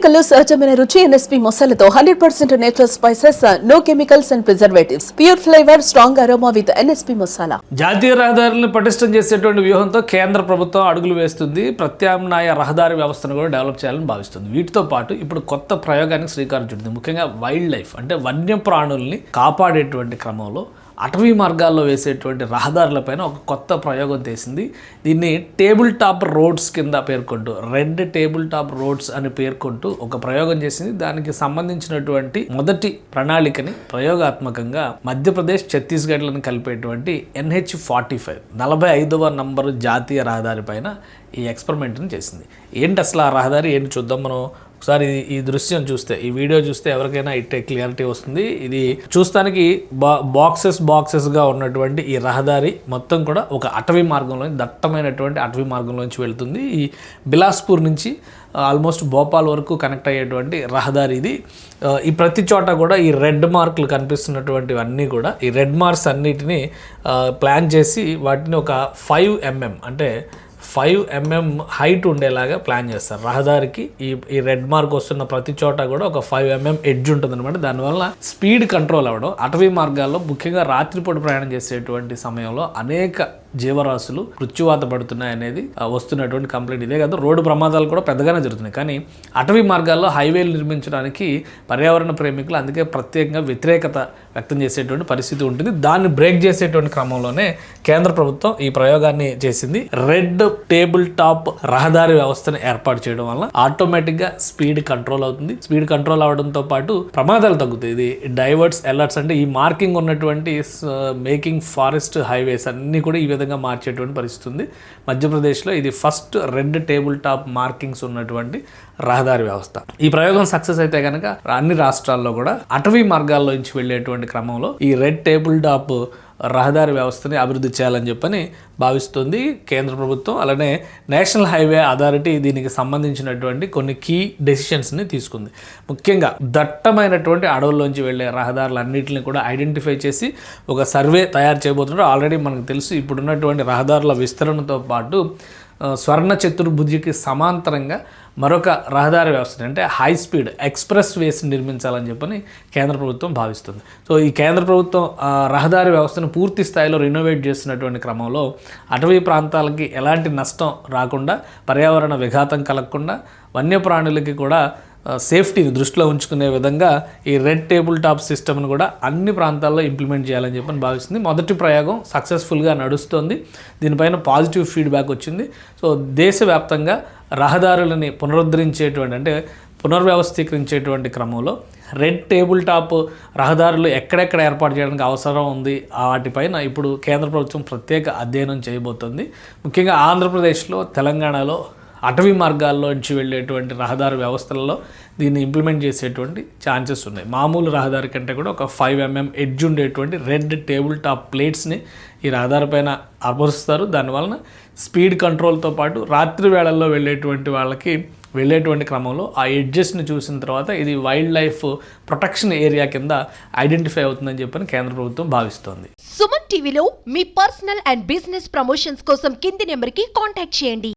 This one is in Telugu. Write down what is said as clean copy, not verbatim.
మసాలాలో సహజమైన రుచి ఎన్ఎస్పీ మసాలాతో 100% natural spices, no chemicals and preservatives, pure flavour, strong aroma with NSP masala. జాతీయ రహదారులను పటిష్టం చేసేటువంటి వ్యూహంతో కేంద్ర ప్రభుత్వం అడుగులు వేస్తుంది. ప్రత్యామ్నాయ రహదారి వ్యవస్థను కూడా డెవలప్ చేయాలని భావిస్తుంది. వీటితో పాటు ఇప్పుడు కొత్త ప్రయోగానికి శ్రీకారం చుట్టింది. ముఖ్యంగా వైల్డ్ లైఫ్ అంటే వన్యప్రాణుల్ని కాపాడేటువంటి క్రమంలో అటవీ మార్గాల్లో వేసేటువంటి రహదారులపైన ఒక కొత్త ప్రయోగం చేసింది. దీన్ని టేబుల్ టాప్ రోడ్స్ కింద పేర్కొంటూ, రెడ్ టేబుల్ టాప్ రోడ్స్ అని పేర్కొంటూ ఒక ప్రయోగం చేసింది. దానికి సంబంధించినటువంటి మొదటి ప్రణాళికని ప్రయోగాత్మకంగా మధ్యప్రదేశ్, ఛత్తీస్గఢ్లను కలిపేటువంటి NH45 45వ నంబరు జాతీయ రహదారి పైన ఈ ఎక్స్పెరిమెంట్ని చేసింది. ఏంటి అసలు ఆ రహదారి ఏంటి చూద్దాం. మనం ఒకసారి ఈ దృశ్యం చూస్తే, ఈ వీడియో చూస్తే ఎవరికైనా ఇట్టే క్లియారిటీ వస్తుంది. ఇది చూస్తానికి బాక్సెస్గా ఉన్నటువంటి ఈ రహదారి మొత్తం కూడా ఒక అటవీ మార్గంలో, దట్టమైనటువంటి అటవీ మార్గంలోంచి వెళ్తుంది. ఈ బిలాస్పూర్ నుంచి ఆల్మోస్ట్ భోపాల్ వరకు కనెక్ట్ అయ్యేటువంటి రహదారి ఇది. ఈ ప్రతి చోట కూడా ఈ రెడ్ మార్కులు కనిపిస్తున్నటువంటివన్నీ కూడా, ఈ రెడ్ మార్క్స్ అన్నిటినీ ప్లాన్ చేసి వాటిని ఒక 5 mm అంటే 5 mm హైట్ ఉండేలాగా ప్లాన్ చేస్తారు. రహదారికి ఈ రెడ్ మార్క్ వస్తున్న ప్రతి చోట కూడా ఒక 5 mm ఎడ్జ్ ఉంటుంది అనమాట. దానివల్ల స్పీడ్ కంట్రోల్ అవ్వడం, అటవీ మార్గాల్లో ముఖ్యంగా రాత్రిపూట ప్రయాణం చేసేటువంటి సమయంలో అనేక జీవరాశులు మృత్యువాత పడుతున్నాయి అనేది వస్తున్నటువంటి కంప్లైంట్. ఇదే కాదు, రోడ్డు ప్రమాదాలు కూడా పెద్దగానే జరుగుతున్నాయి. కానీ అటవీ మార్గాల్లో హైవేలు నిర్మించడానికి పర్యావరణ ప్రేమికులు అందుకే ప్రత్యేకంగా వ్యతిరేకత వ్యక్తం చేసేటువంటి పరిస్థితి ఉంటుంది. దాన్ని బ్రేక్ చేసేటువంటి క్రమంలోనే కేంద్ర ప్రభుత్వం ఈ ప్రయోగాన్ని చేసింది. రెడ్ టేబుల్ టాప్ రహదారి వ్యవస్థను ఏర్పాటు చేయడం వల్ల ఆటోమేటిక్గా స్పీడ్ కంట్రోల్ అవుతుంది. స్పీడ్ కంట్రోల్ అవడంతో పాటు ప్రమాదాలు తగ్గుతాయి. ఇది డైవర్ట్స్, అలర్ట్స్ అంటే ఈ మార్కింగ్ ఉన్నటువంటి మేకింగ్ ఫారెస్ట్ హైవేస్ అన్నీ కూడా ఈ విధంగా మార్చేటువంటి పరిస్థితి ఉంది. మధ్యప్రదేశ్లో ఇది first red table top markings ఉన్నటువంటి రహదారి వ్యవస్థ. ఈ ప్రయోగం సక్సెస్ అయితే కనుక అన్ని రాష్ట్రాల్లో కూడా అటవీ మార్గాల్లో నుంచి వెళ్ళేటువంటి క్రమంలో ఈ రెడ్ టేబుల్ టాప్ రహదారి వ్యవస్థని అభివృద్ధి చేయాలని చెప్పని భావిస్తుంది కేంద్ర ప్రభుత్వం. అలానే నేషనల్ హైవే అథారిటీ దీనికి సంబంధించినటువంటి కొన్ని కీ డెసిషన్స్ని తీసుకుంది. ముఖ్యంగా దట్టమైనటువంటి అడవుల్లోంచి వెళ్ళే రహదారులన్నింటినీ కూడా ఐడెంటిఫై చేసి ఒక సర్వే తయారు చేయబోతున్నారు. ఆల్రెడీ మనకు తెలుసు, ఇప్పుడున్నటువంటి రహదారుల విస్తరణతో పాటు స్వర్ణ చతుర్భుజికి సమాంతరంగా మరొక రహదారి వ్యవస్థని అంటే హై స్పీడ్ ఎక్స్ప్రెస్ వేస్ని నిర్మించాలని చెప్పని కేంద్ర ప్రభుత్వం భావిస్తుంది. సో ఈ కేంద్ర ప్రభుత్వం రహదారి వ్యవస్థను పూర్తి స్థాయిలో రినోవేట్ చేస్తున్నటువంటి క్రమంలో అటవీ ప్రాంతాలకి ఎలాంటి నష్టం రాకుండా, పర్యావరణ విఘాతం కలగకుండా, వన్యప్రాణులకి కూడా సేఫ్టీని దృష్టిలో ఉంచుకునే విధంగా ఈ రెడ్ టేబుల్ టాప్ సిస్టమ్ను కూడా అన్ని ప్రాంతాల్లో ఇంప్లిమెంట్ చేయాలని చెప్పని భావిస్తుంది. మొదటి ప్రయోగం సక్సెస్ఫుల్గా నడుస్తుంది. దీనిపైన పాజిటివ్ ఫీడ్బ్యాక్ వచ్చింది. సో దేశవ్యాప్తంగా రహదారులని పునరుద్ధరించేటువంటి అంటే పునర్వ్యవస్థీకరించేటువంటి క్రమంలో రెడ్ టేబుల్ టాప్ రహదారులు ఎక్కడెక్కడ ఏర్పాటు చేయడానికి అవసరం ఉంది, వాటిపైన ఇప్పుడు కేంద్ర ప్రభుత్వం ప్రత్యేక అధ్యయనం చేయబోతుంది. ముఖ్యంగా ఆంధ్రప్రదేశ్లో, తెలంగాణలో అటవీ మార్గాల్లోంచి వెళ్ళేటువంటి రహదారి వ్యవస్థలలో దీన్ని ఇంప్లిమెంట్ చేసేటువంటి ఛాన్సెస్ ఉన్నాయి. మామూలు రహదారి కంటే కూడా ఒక 5 mm ఎడ్జ్ ఉండేటువంటి రెడ్ టేబుల్ టాప్ ప్లేట్స్ని ఈ రహదారి పైన అమరుస్తారు. దానివలన స్పీడ్ కంట్రోల్తో పాటు రాత్రి వేళల్లో వెళ్ళేటువంటి వాళ్ళకి వెళ్ళేటువంటి క్రమంలో ఆ ఎడ్జెస్ని చూసిన తర్వాత ఇది వైల్డ్ లైఫ్ ప్రొటెక్షన్ ఏరియా కింద ఐడెంటిఫై అవుతుందని చెప్పని కేంద్ర ప్రభుత్వం భావిస్తోంది. సుమన్ టీవీలో మీ పర్సనల్ అండ్ బిజినెస్ ప్రమోషన్స్ కోసం కింది నెంబర్కి కాంటాక్ట్ చేయండి.